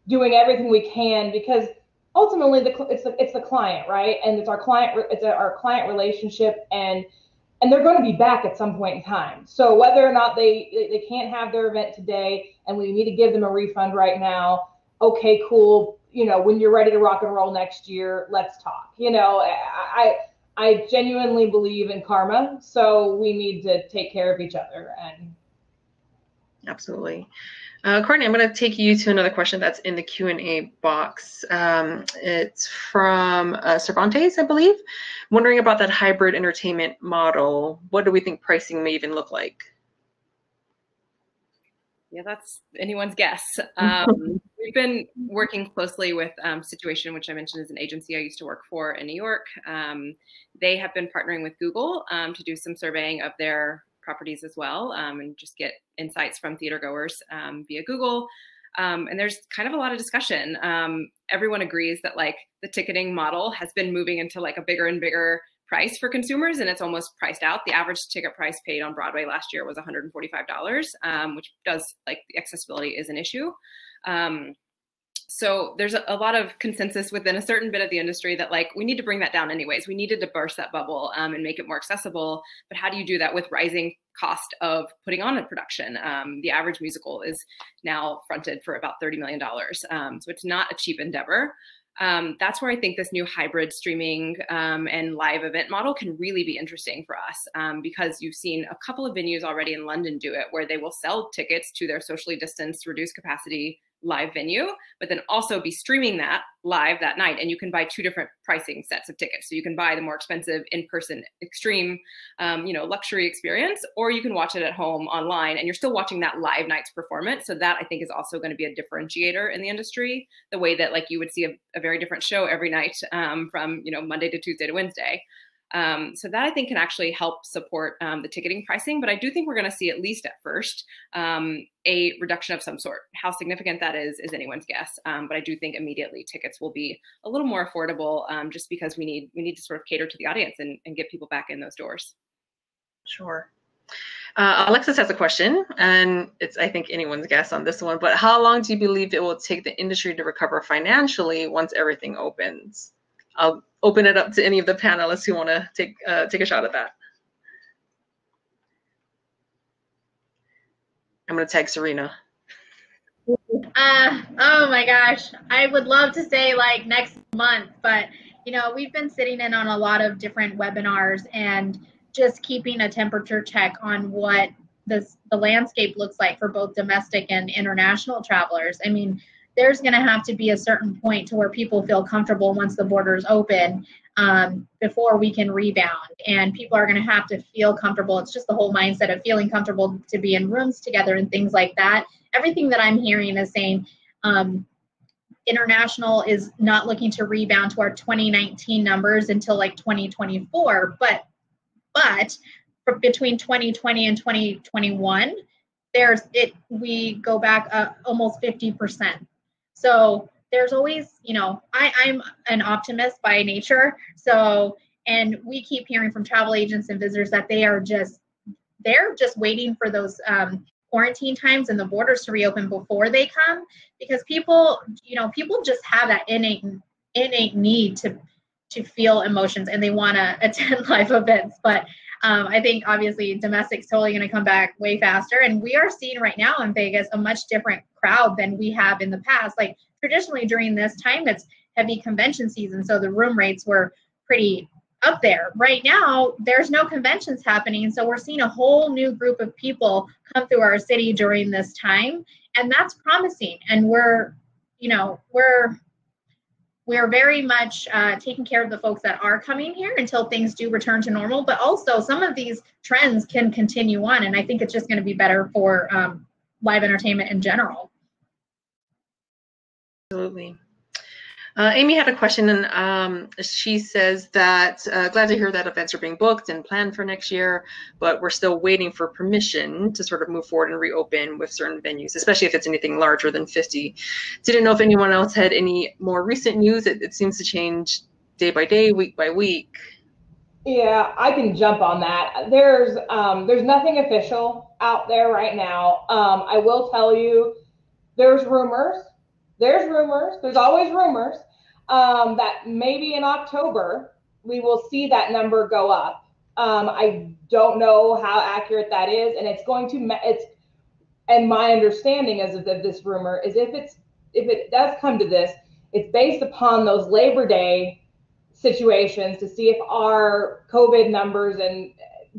doing everything we can because ultimately it's the client, right? And it's our client relationship, and they're going to be back at some point in time. So whether or not they can't have their event today and we need to give them a refund right now, okay, cool. You know, when you're ready to rock and roll next year, let's talk. You know, I genuinely believe in karma, so we need to take care of each other. And Absolutely. Courtney, I'm going to take you to another question that's in the Q&A box. It's from Cervantes, I believe. Wondering about that hybrid entertainment model. What do we think pricing may even look like? Yeah, that's anyone's guess. We've been working closely with Situation, which I mentioned is an agency I used to work for in New York. They have been partnering with Google to do some surveying of their properties as well, and just get insights from theater goers via Google. And there's kind of a lot of discussion. Everyone agrees that like the ticketing model has been moving into like a bigger and bigger price for consumers, and it's almost priced out. The average ticket price paid on Broadway last year was $145, which does, like, the accessibility is an issue. So there's a lot of consensus within a certain bit of the industry that like we need to bring that down anyways. We needed to burst that bubble and make it more accessible. But how do you do that with rising cost of putting on a production? The average musical is now fronted for about $30 million. So it's not a cheap endeavor. That's where I think this new hybrid streaming and live event model can really be interesting for us, because you've seen a couple of venues already in London do it, where they will sell tickets to their socially distanced, reduced capacity live venue, but then also be streaming that live that night. And you can buy two different pricing sets of tickets. So you can buy the more expensive in-person extreme, luxury experience, or you can watch it at home online and you're still watching that live night's performance. So that I think is also going to be a differentiator in the industry, the way that like you would see a very different show every night from, Monday to Tuesday to Wednesday. So that I think can actually help support the ticketing pricing. But I do think we're going to see, at least at first, a reduction of some sort. How significant that is anyone's guess. But I do think immediately tickets will be a little more affordable, just because we need to sort of cater to the audience and get people back in those doors. Sure. Alexis has a question, and it's, I think, anyone's guess on this one, but how long do you believe it will take the industry to recover financially once everything opens? I'll open it up to any of the panelists who want to take a shot at that. I'm going to tag Serena. Oh my gosh, I would love to say like next month, but we've been sitting in on a lot of different webinars and just keeping a temperature check on what the landscape looks like for both domestic and international travelers. I mean, there's going to have to be a certain point to where people feel comfortable once the borders open, before we can rebound. And people are going to have to feel comfortable. It's just the whole mindset of feeling comfortable to be in rooms together and things like that. Everything that I'm hearing is saying international is not looking to rebound to our 2019 numbers until like 2024. But for between 2020 and 2021, we go back almost 50%. So there's always, I'm an optimist by nature. So, and we keep hearing from travel agents and visitors that they're just waiting for those quarantine times and the borders to reopen before they come, because people just have that innate need to feel emotions, and they want to attend live events. But I think obviously domestic's totally going to come back way faster. And we are seeing right now in Vegas a much different crowd than we have in the past. Like traditionally during this time, it's heavy convention season, so the room rates were pretty up there. Right now, there's no conventions happening, so we're seeing a whole new group of people come through our city during this time, and that's promising. And we're very much taking care of the folks that are coming here until things do return to normal. But also some of these trends can continue on, and I think it's just going to be better for live entertainment in general. Absolutely. Amy had a question, and she says that glad to hear that events are being booked and planned for next year, but we're still waiting for permission to sort of move forward and reopen with certain venues, especially if it's anything larger than 50. Didn't know if anyone else had any more recent news. It seems to change day by day, week by week. Yeah, I can jump on that. There's nothing official out there right now. I will tell you, there's rumors. There's always rumors that maybe in October we will see that number go up. I don't know how accurate that is, and and my understanding is of this rumor is if it does come to this, it's based upon those Labor Day situations to see if our COVID numbers and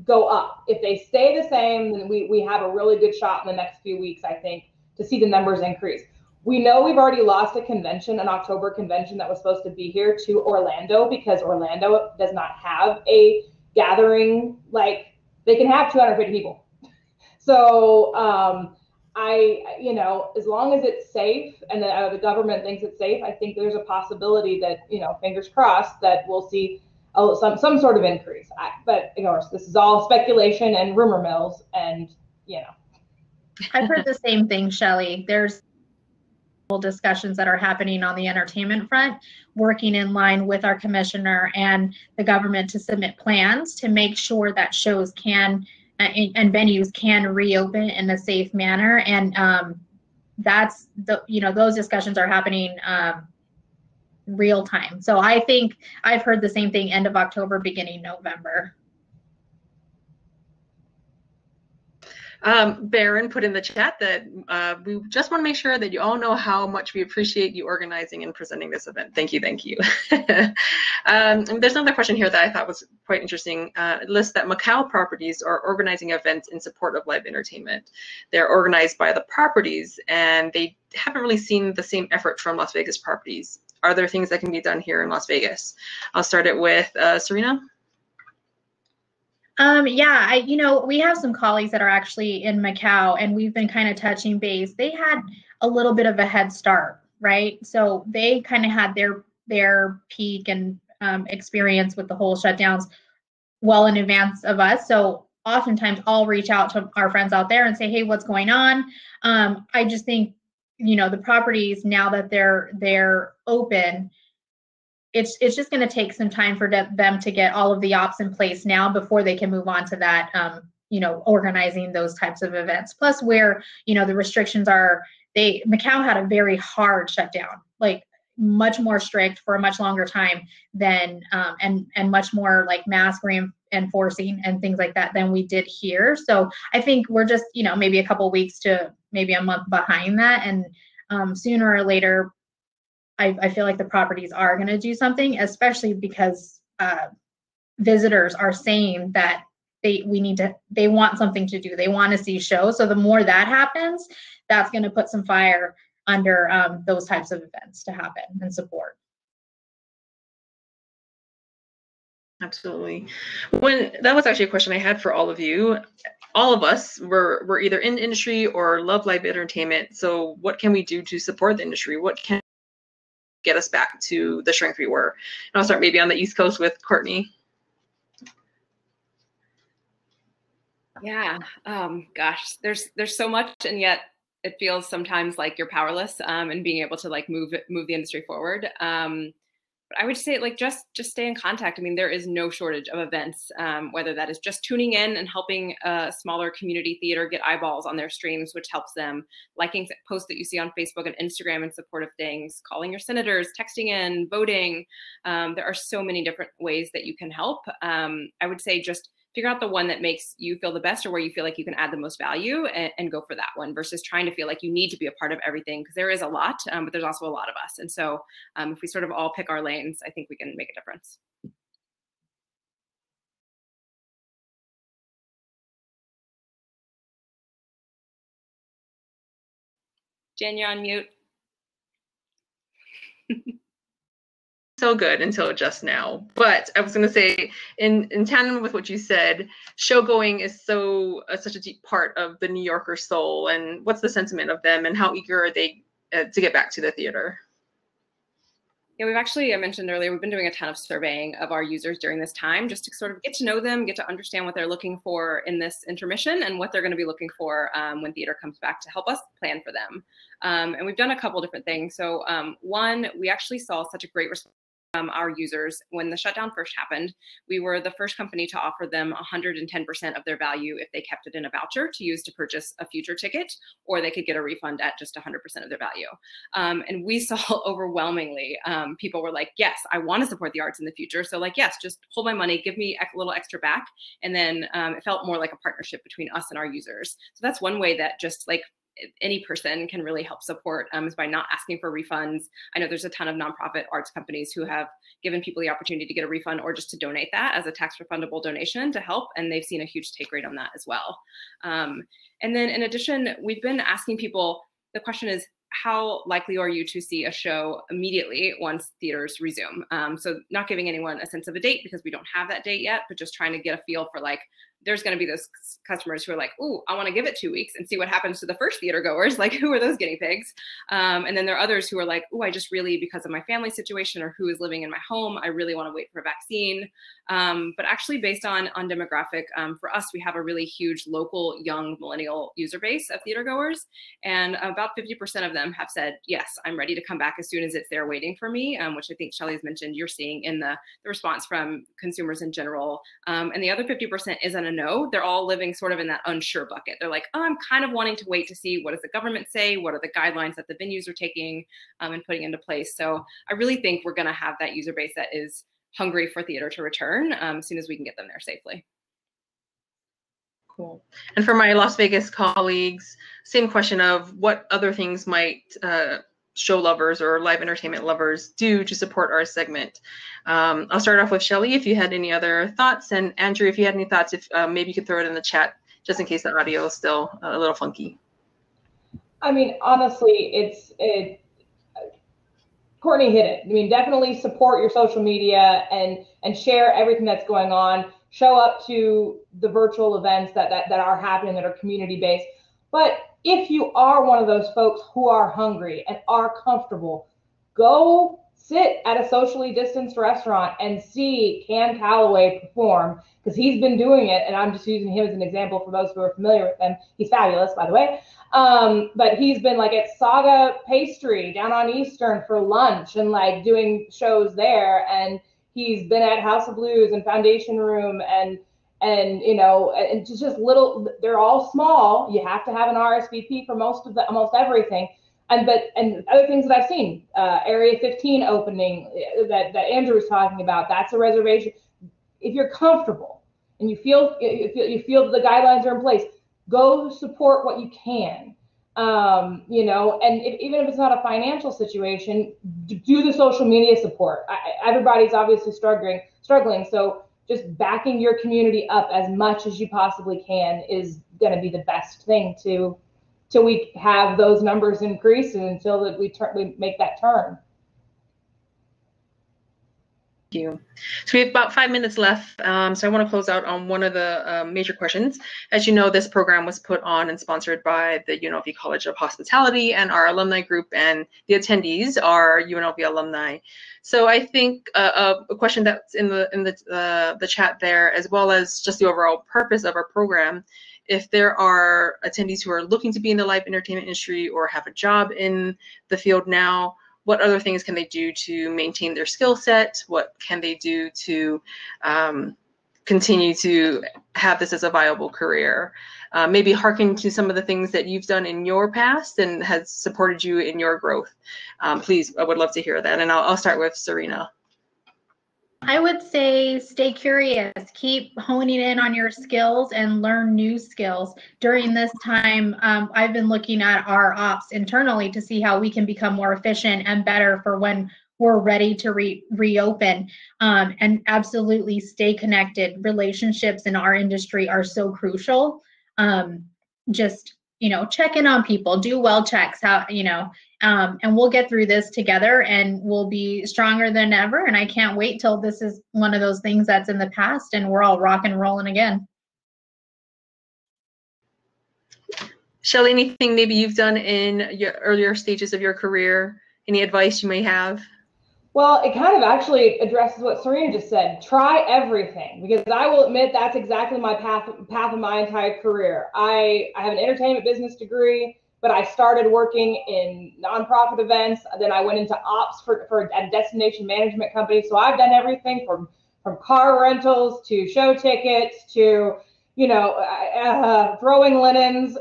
go up. If they stay the same, then we have a really good shot in the next few weeks, I think, to see the numbers increase. We know we've already lost a convention, an October convention that was supposed to be here to Orlando, because Orlando does not have a gathering, like they can have 250 people. So as long as it's safe and the government thinks it's safe, I think there's a possibility that, fingers crossed, that we'll see some sort of increase. But of course, this is all speculation and rumor mills, and I've heard the same thing, Shelly. There's discussions that are happening on the entertainment front, working in line with our commissioner and the government to submit plans to make sure that shows can and venues can reopen in a safe manner. And that's those discussions are happening real time. So I think I've heard the same thing, end of October, beginning November. Baron put in the chat that we just want to make sure that you all know how much we appreciate you organizing and presenting this event. Thank you, thank you. And there's another question here that I thought was quite interesting. It lists that Macau properties are organizing events in support of live entertainment. They're organized by the properties, and they haven't really seen the same effort from Las Vegas properties. Are there things that can be done here in Las Vegas? I'll start it with Serena. Yeah, we have some colleagues that are actually in Macau, and we've been kind of touching base. They had a little bit of a head start, right? So they kind of had their peak and experience with the whole shutdowns well in advance of us. So oftentimes I'll reach out to our friends out there and say, hey, what's going on? I just think, the properties, now that they're open, it's just going to take some time for them to get all of the ops in place now before they can move on to that, organizing those types of events. Plus, where, the restrictions are, Macau had a very hard shutdown, like much more strict for a much longer time than, and much more like mask reinforcing and things like that than we did here. So I think we're just, maybe a couple weeks to maybe a month behind that. And sooner or later, I feel like the properties are going to do something, especially because visitors are saying that they want something to do. They want to see shows. So the more that happens, that's going to put some fire under those types of events to happen and support. Absolutely. That was actually a question I had for all of you. All of us were either in the industry or love live entertainment. So what can we do to support the industry? What can get us back to the strength we were? And I'll start maybe on the East Coast with Courtney. Yeah, gosh, there's so much, and yet it feels sometimes like you're powerless in being able to like move the industry forward. But I would say just stay in contact. I mean, there is no shortage of events, whether that is just tuning in and helping a smaller community theater get eyeballs on their streams, which helps them, liking posts that you see on Facebook and Instagram in support of things, calling your senators, texting in, voting. There are so many different ways that you can help. I would say just figure out the one that makes you feel the best, or where you feel like you can add the most value, and go for that one, versus trying to feel like you need to be a part of everything, because there is a lot, but there's also a lot of us. And so if we sort of all pick our lanes, I think we can make a difference. Jen, you're on mute. So good until just now. But I was going to say, in tandem with what you said, show going is such a deep part of the New Yorker soul. And what's the sentiment of them, and how eager are they to get back to the theater? Yeah, we've actually, I mentioned earlier, we've been doing a ton of surveying of our users during this time, just to sort of get to know them, get to understand what they're looking for in this intermission, and what they're going to be looking for when theater comes back, to help us plan for them. And we've done a couple different things. So one, we actually saw such a great response from our users when the shutdown first happened. We were the first company to offer them 110% of their value if they kept it in a voucher to use to purchase a future ticket, or they could get a refund at just 100% of their value. And we saw overwhelmingly people were like, yes, I want to support the arts in the future. So like, yes, just hold my money, give me a little extra back. And then it felt more like a partnership between us and our users. So that's one way that just like any person can really help support is by not asking for refunds. I know there's a ton of nonprofit arts companies who have given people the opportunity to get a refund or just to donate that as a tax refundable donation to help, and they've seen a huge take rate on that as well. And then in addition, we've been asking people, the question is, how likely are you to see a show immediately once theaters resume? So not giving anyone a sense of a date because we don't have that date yet, but just trying to get a feel for like, there's going to be those customers who are like, ooh, I want to give it 2 weeks and see what happens to the first theater goers. Like, who are those guinea pigs? And then there are others who are like, ooh, I just really, because of my family situation or who is living in my home, I really want to wait for a vaccine. But actually based on demographic, for us, we have a really huge local young millennial user base of theater goers. And about 50% of them have said, yes, I'm ready to come back as soon as it's there waiting for me, which I think Shelly has mentioned you're seeing in the response from consumers in general. And the other 50% isn't a no. They're all living sort of in that unsure bucket. They're like, oh, I'm kind of wanting to wait to see what does the government say, what are the guidelines that the venues are taking and putting into place. So I really think we're going to have that user base that is hungry for theater to return as soon as we can get them there safely. Cool. And for my Las Vegas colleagues, same question of what other things might show lovers or live entertainment lovers do to support our segment. I'll start off with Shelly if you had any other thoughts, and Andrew, if you had any thoughts, if maybe you could throw it in the chat just in case the audio is still a little funky. I mean, honestly, Courtney hit it. I mean, definitely support your social media and share everything that's going on. Show up to the virtual events that are happening that are community-based. But if you are one of those folks who are hungry and are comfortable, go sit at a socially distanced restaurant and see Cam Calloway perform, because he's been doing it, and I'm just using him as an example for those who are familiar with him. He's fabulous, by the way. But he's been like at Saga Pastry down on Eastern for lunch and like doing shows there. And he's been at House of Blues and Foundation Room and you know, and just little, they're all small. You have to have an RSVP for almost everything. And other things that I've seen, Area 15 opening that Andrew was talking about, that's a reservation. If you're comfortable and you feel that the guidelines are in place, go support what you can. You know, and even if it's not a financial situation, do the social media support. Everybody's obviously struggling. So just backing your community up as much as you possibly can is going to be the best thing till we have those numbers increase and until that we make that turn. Thank you. So we have about 5 minutes left. So I want to close out on one of the major questions. As you know, this program was put on and sponsored by the UNLV College of Hospitality, and our alumni group and the attendees are UNLV alumni. So I think a question that's in the chat there, as well as just the overall purpose of our program, if there are attendees who are looking to be in the live entertainment industry or have a job in the field now, what other things can they do to maintain their skill set? What can they do to continue to have this as a viable career? Maybe hearken to some of the things that you've done in your past and has supported you in your growth. Please, I would love to hear that. And I'll start with Serena. I would say stay curious, keep honing in on your skills and learn new skills. During this time, I've been looking at our ops internally to see how we can become more efficient and better for when we're ready to reopen. And absolutely stay connected. Relationships in our industry are so crucial. Just, you know, check in on people, do well checks, how, you know, and we'll get through this together and we'll be stronger than ever. And I can't wait till this is one of those things that's in the past and we're all rock and rolling again. Shelly, anything maybe you've done in your earlier stages of your career? Any advice you may have? Well, it kind of actually addresses what Serena just said. Try everything, because I will admit that's exactly my path of my entire career. I have an entertainment business degree, but I started working in nonprofit events. Then I went into ops for a destination management company. So I've done everything from car rentals to show tickets to, you know, throwing linens.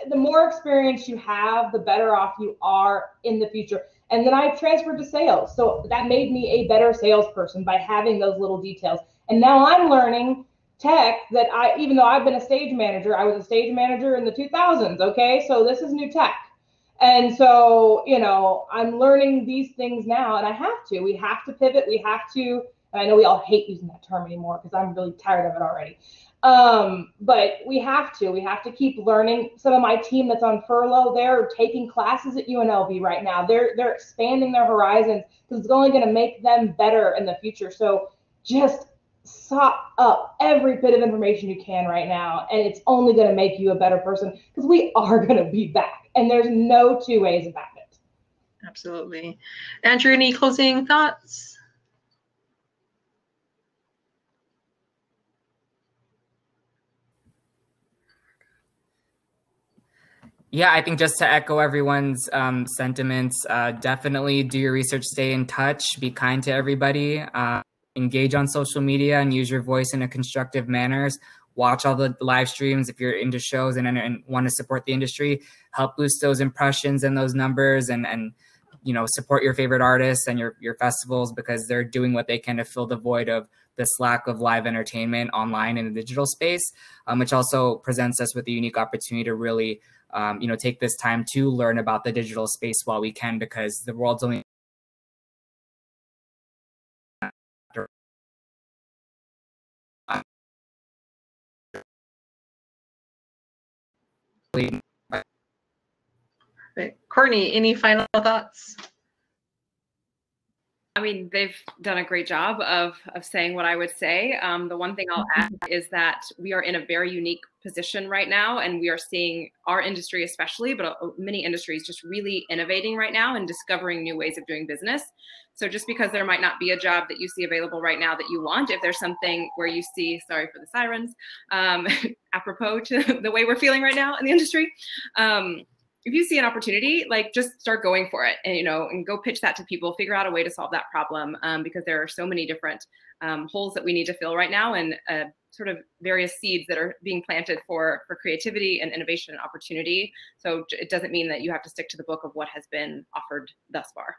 The more experience you have, the better off you are in the future. And then I transferred to sales. So that made me a better salesperson by having those little details. And now I'm learning tech that even though I've been a stage manager, I was a stage manager in the 2000s. Okay, so this is new tech. And so, you know, I'm learning these things now, and we have to pivot. We have to, and I know we all hate using that term anymore because I'm really tired of it already. But we have to keep learning. Some of my team that's on furlough, they're taking classes at UNLV right now. They're expanding their horizons because it's only going to make them better in the future. So just sop up every bit of information you can right now, and it's only going to make you a better person because we are going to be back, and there's no two ways about it. Absolutely. Andrew, any closing thoughts? Yeah, I think just to echo everyone's sentiments, definitely do your research, stay in touch, be kind to everybody, engage on social media and use your voice in a constructive manner. Watch all the live streams if you're into shows and want to support the industry. Help boost those impressions and those numbers, and you know, support your favorite artists and your festivals, because they're doing what they can to fill the void of this lack of live entertainment online in the digital space, which also presents us with a unique opportunity to really you know, take this time to learn about the digital space while we can, because the world's only Courtney, any final thoughts? I mean, they've done a great job of saying what I would say. The one thing I'll add is that we are in a very unique position right now, and we are seeing our industry especially, but many industries just really innovating right now and discovering new ways of doing business. So just because there might not be a job that you see available right now that you want, if there's something where you see, sorry for the sirens, apropos to the way we're feeling right now in the industry, if you see an opportunity, like, just start going for it, and, you know, and go pitch that to people, figure out a way to solve that problem, because there are so many different holes that we need to fill right now, and sort of various seeds that are being planted for creativity and innovation and opportunity. So it doesn't mean that you have to stick to the book of what has been offered thus far.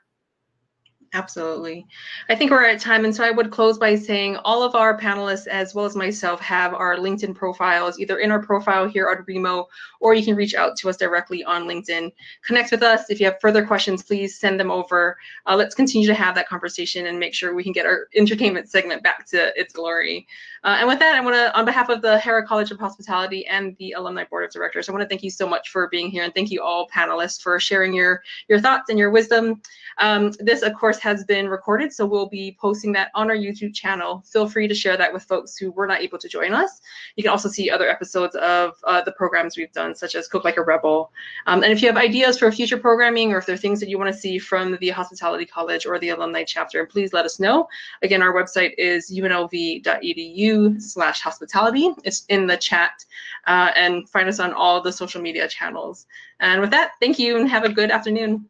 Absolutely. I think we're at time, and so I would close by saying all of our panelists, as well as myself, have our LinkedIn profiles either in our profile here on Remo, or you can reach out to us directly on LinkedIn. Connect with us. If you have further questions, please send them over. Let's continue to have that conversation and make sure we can get our entertainment segment back to its glory. And with that, I want to, on behalf of the Harrah College of Hospitality and the Alumni Board of Directors, I want to thank you so much for being here, and thank you all panelists for sharing your thoughts and your wisdom. This, of course, has been recorded, so we'll be posting that on our YouTube channel. Feel free to share that with folks who were not able to join us. You can also see other episodes of the programs we've done, such as Cook Like a Rebel. And if you have ideas for future programming, or if there are things that you want to see from the Hospitality College or the Alumni chapter, please let us know. Again, our website is unlv.edu/hospitality. It's in the chat, and find us on all the social media channels. And with that, thank you and have a good afternoon.